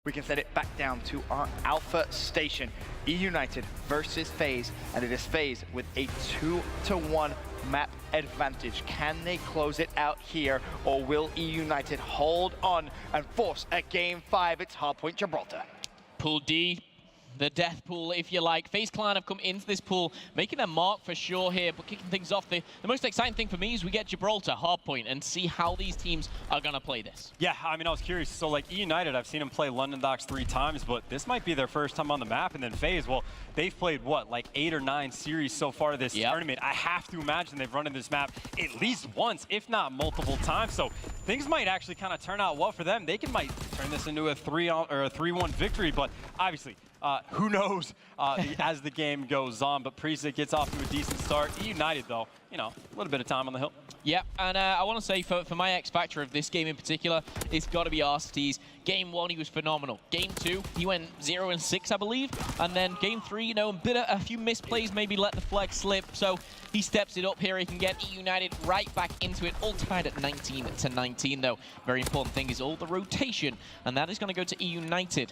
we can set it back down to our Alpha Station. EUnited versus FaZe, and it is FaZe with a 2-1 map advantage. Can they close it out here, or will EUnited hold on and force a Game 5? It's Hardpoint Gibraltar. Pool D, the death pool, if you like. FaZe Clan have come into this pool, making their mark for sure here, but kicking things off. The most exciting thing for me is we get Gibraltar, Hardpoint, and see how these teams are going to play this. Yeah, I mean, I was curious. So, like, EUnited, I've seen them play London Docks 3 times, but this might be their first time on the map. And then FaZe, well, they've played, what, like 8 or 9 series so far this tournament. I have to imagine they've run in this map at least once, if not multiple times. So things might actually kind of turn out well for them. They might turn this into a 3-1 victory, but obviously, who knows as the game goes on. But Priest gets off to a decent start. EUnited, though, you know, a little bit of time on the hill. Yeah, and I want to say for my X factor of this game in particular, it's got to be RCT's. Game 1, he was phenomenal. Game 2, he went 0-6, I believe. And then Game 3, you know, a few misplays, maybe let the flag slip. So he steps it up here. He can get EUnited right back into it. All tied at 19-19, though. Very important thing is all the rotation, and that is going to go to EUnited.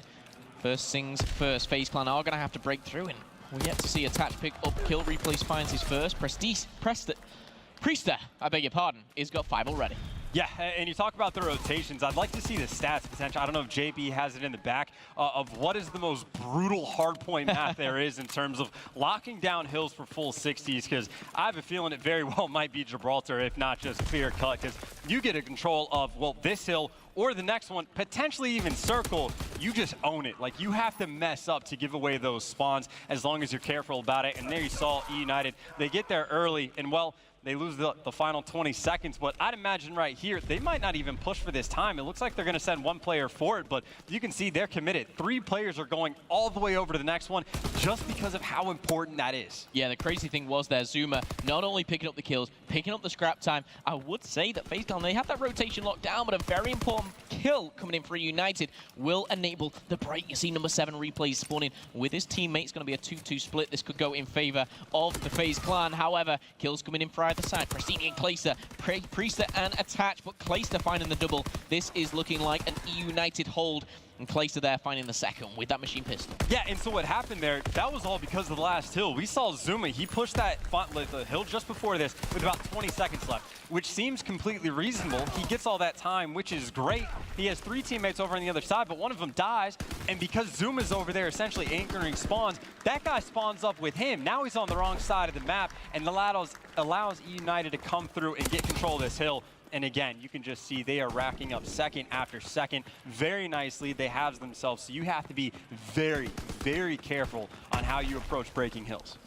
First things first, FaZe Clan are going to have to break through, and we're yet to see Attach pick up kill. Replays finds his first. Priester, I beg your pardon, he's got 5 already. Yeah, and you talk about the rotations. I'd like to see the stats potential. I don't know if JB has it in the back of what is the most brutal hardpoint map there is in terms of locking down hills for full 60s, because I have a feeling it very well might be Gibraltar, if not just clear cut, because you get a control of, well, this hill or the next one, potentially even circle, you just own it. Like, you have to mess up to give away those spawns as long as you're careful about it. And there you saw EUnited. They get there early, and well, they lose the final 20 seconds, but I'd imagine right here, they might not even push for this time. It looks like they're gonna send 1 player for it, but you can see they're committed. 3 players are going all the way over to the next one just because of how important that is. Yeah, the crazy thing was there, Zuma not only picking up the kills, picking up the scrap time. I would say that FaZe Clan, they have that rotation locked down, but a very important kill coming in for EUnited will enable the break. You see number 7 replays spawning with his teammates. Going to be a 2-2 split. This could go in favor of the FaZe Clan. However, kills coming in for either side. Pristini and Clayster, Priester and Attach, but Clayster finding the double. This is looking like an EUnited hold, and Clayster there finding the second with that machine pistol. Yeah, and so what happened there, that was all because of the last hill. We saw Zuma, he pushed that the hill just before this with about 20 seconds left, which seems completely reasonable. He gets all that time, which is great. He has 3 teammates over on the other side, but one of them dies, and because Zuma's over there essentially anchoring spawns, that guy spawns up with him. Now he's on the wrong side of the map, and allows EUnited to come through and get control of this hill. And again, you can just see they are racking up second after second very nicely. They have themselves, so you have to be very, very careful on how you approach breaking hills.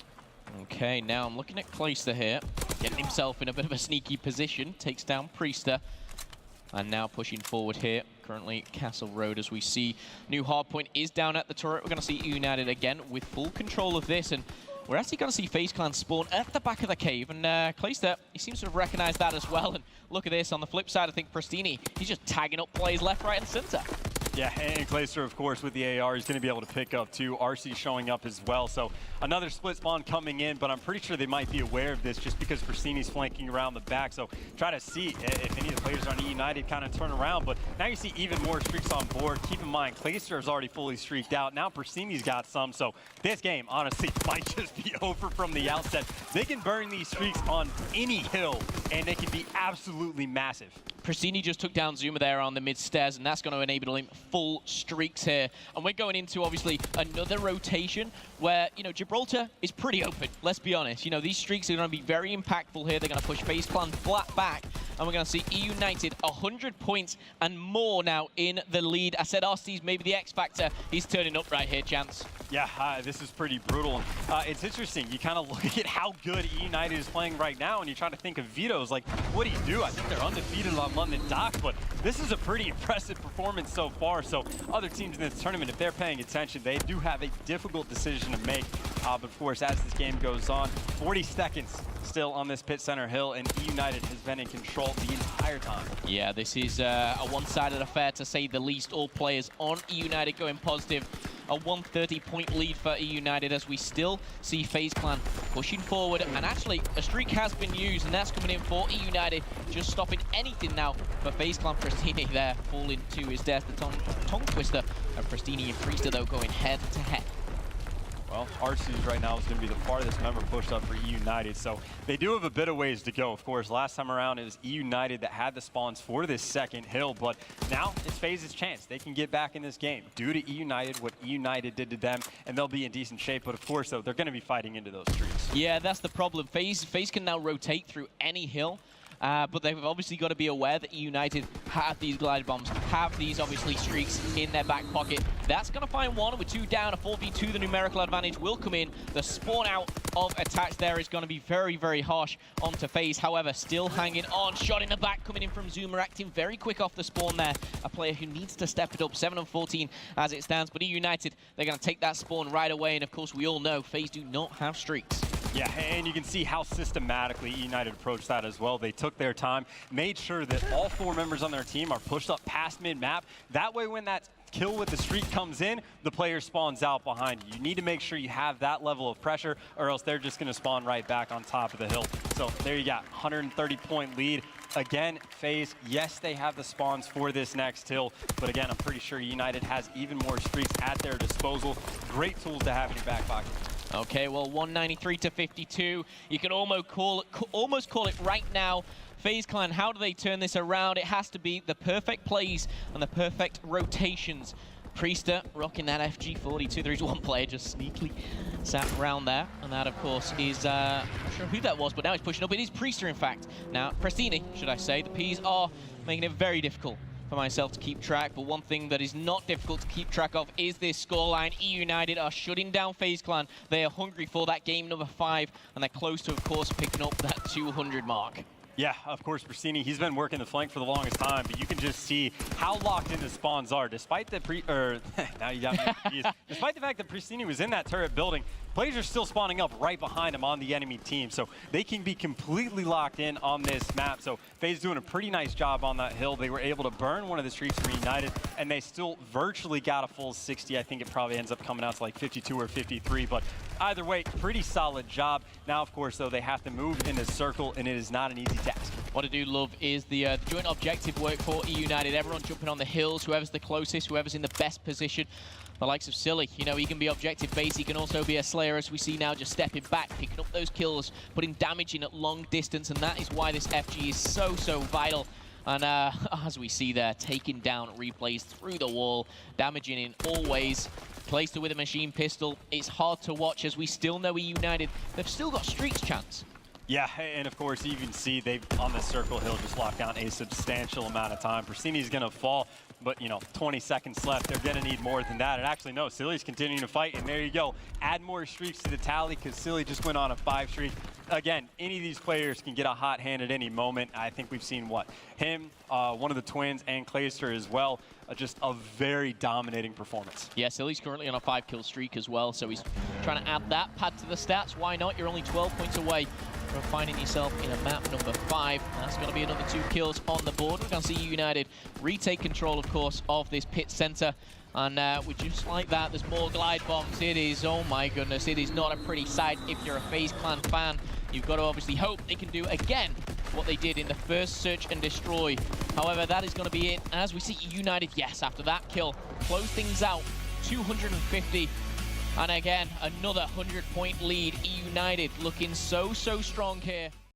Okay, now I'm looking at Clayster here, getting himself in a bit of a sneaky position, takes down Priester, and now pushing forward here. Currently Castle Road, as we see. New hardpoint is down at the turret. We're going to see EUnited again with full control of this, and we're actually going to see FaZe Clan spawn at the back of the cave, and Clayster, he seems to have recognized that as well. And look at this, on the flip side, I think Pristini, he's just tagging up plays left, right, and center. Yeah, and Clayster, of course, with the AR, he's going to be able to pick up too. RC showing up as well. So another split spawn coming in, but I'm pretty sure they might be aware of this just because Pristini's flanking around the back. So try to see if any of the players on EUnited kind of turn around. But now you see even more streaks on board. Keep in mind, Clayster is already fully streaked out. Now Pristini's got some. So this game, honestly, might just be over from the outset. They can burn these streaks on any hill, and they can be absolutely massive. Pristini just took down Zuma there on the mid stairs, and that's going to enable him full streaks here. And we're going into, obviously, another rotation where, you know, Gibraltar is pretty open, let's be honest. You know, these streaks are going to be very impactful here. They're going to push FaZe Clan flat back, and we're going to see EUnited 100 points and more now in the lead. I said RC's maybe the X factor. He's turning up right here, Chance. Yeah, this is pretty brutal. It's interesting. You kind of look at how good EUnited is playing right now, and you try to think of vetoes. Like, what do you do? I think they're undefeated on London Docks, but this is a pretty impressive performance so far. So other teams in this tournament, if they're paying attention, they do have a difficult decision to make. But of course, as this game goes on, 40 seconds still on this pit center hill, and EUnited has been in control the entire time. Yeah, this is a one-sided affair, to say the least. All players on EUnited going positive. A 130-point lead for EUnited, as we still see FaZe Clan pushing forward. And actually, a streak has been used, and that's coming in for EUnited, just stopping anything now for FaZe Clan. Pristini there falling to his death. The tongue twister And Pristini and Priester, though, going head to head. Well, RC's right now is going to be the farthest member pushed up for EUnited, so they do have a bit of ways to go. Of course, last time around it was EUnited that had the spawns for this second hill, but now it's FaZe's chance. They can get back in this game due to EUnited, what EUnited did to them, and they'll be in decent shape. But of course, though, they're going to be fighting into those streaks. Yeah, that's the problem. FaZe can now rotate through any hill. But they've obviously got to be aware that EUnited have these glide bombs, have these obviously streaks in their back pocket. That's going to find one with 2 down, a 4v2. The numerical advantage will come in. The spawn out of attacks there is going to be very, very harsh onto FaZe. However, still hanging on. Shot in the back coming in from Zoomer, acting very quick off the spawn there. A player who needs to step it up. 7 and 14 as it stands. But EUnited, they're going to take that spawn right away. And of course, we all know FaZe do not have streaks. Yeah, and you can see how systematically EUnited approached that as well. They took their time, made sure that all 4 members on their team are pushed up past mid-map. That way, when that kill with the streak comes in, the player spawns out behind you. You need to make sure you have that level of pressure, or else they're just going to spawn right back on top of the hill. So there you got, 130-point lead. Again, FaZe, yes, they have the spawns for this next hill, but again, I'm pretty sure EUnited has even more streaks at their disposal. Great tools to have in your back pocket. Okay, well, 193 to 52. You can almost call it right now. FaZe Clan, how do they turn this around? It has to be the perfect plays and the perfect rotations. Priester rocking that FG42. There is one player just sneakily sat around there. And that, of course, is, I'm not sure who that was, but now he's pushing up. It is Priester, in fact. Now, Pristini, should I say. The Ps are making it very difficult for myself to keep track, but one thing that is not difficult to keep track of is this scoreline. EUnited are shutting down FaZe Clan. They are hungry for that game number 5, and they're close to, of course, picking up that 200 mark. Yeah, of course, Pristini, he's been working the flank for the longest time, but you can just see how locked in the spawns are. Despite the now you got me confused. Despite the fact that Pristini was in that turret building, players are still spawning up right behind him on the enemy team, so they can be completely locked in on this map. So FaZe doing a pretty nice job on that hill. They were able to burn one of the streaks for EUnited, and they still virtually got a full 60. I think it probably ends up coming out to like 52 or 53, but either way, pretty solid job. Now, of course, though, they have to move in a circle, and it is not an easy task. What I do love is the joint objective work for EUnited. Everyone jumping on the hills, whoever's the closest, whoever's in the best position. The likes of Silly, you know, he can be objective based, he can also be a slayer, as we see now, just stepping back, picking up those kills, putting damage in at long distance, and that is why this FG is so, so vital. And as we see there, taking down replays through the wall, damaging in all ways. Placed it with a machine pistol. It's hard to watch, as we still know EUnited, they've still got streaks chance. Yeah, and of course, you can see they've, on the circle hill, just locked down a substantial amount of time. Pristini's going to fall, but, you know, 20 seconds left. They're going to need more than that. And actually, no, Silly's continuing to fight, and there you go. Add more streaks to the tally, because Silly just went on a 5 streak. Again, any of these players can get a hot hand at any moment. I think we've seen, what, him, one of the twins, and Clayster as well. Just a very dominating performance. Yeah, Silly's currently on a 5-kill streak as well, so he's trying to add that pad to the stats. Why not? You're only 12 points away from finding yourself in a map number 5. That's going to be another 2 kills on the board. We're going to see EUnited retake control, of course, of this pit center. And with just like that, there's more glide bombs. It is, oh my goodness, it is not a pretty sight if you're a FaZe Clan fan. You've got to obviously hope they can do again what they did in the first search and destroy. However, that is going to be it. As we see EUnited, yes, after that kill, close things out, 250. And again, another 100-point lead. EUnited looking so, so strong here.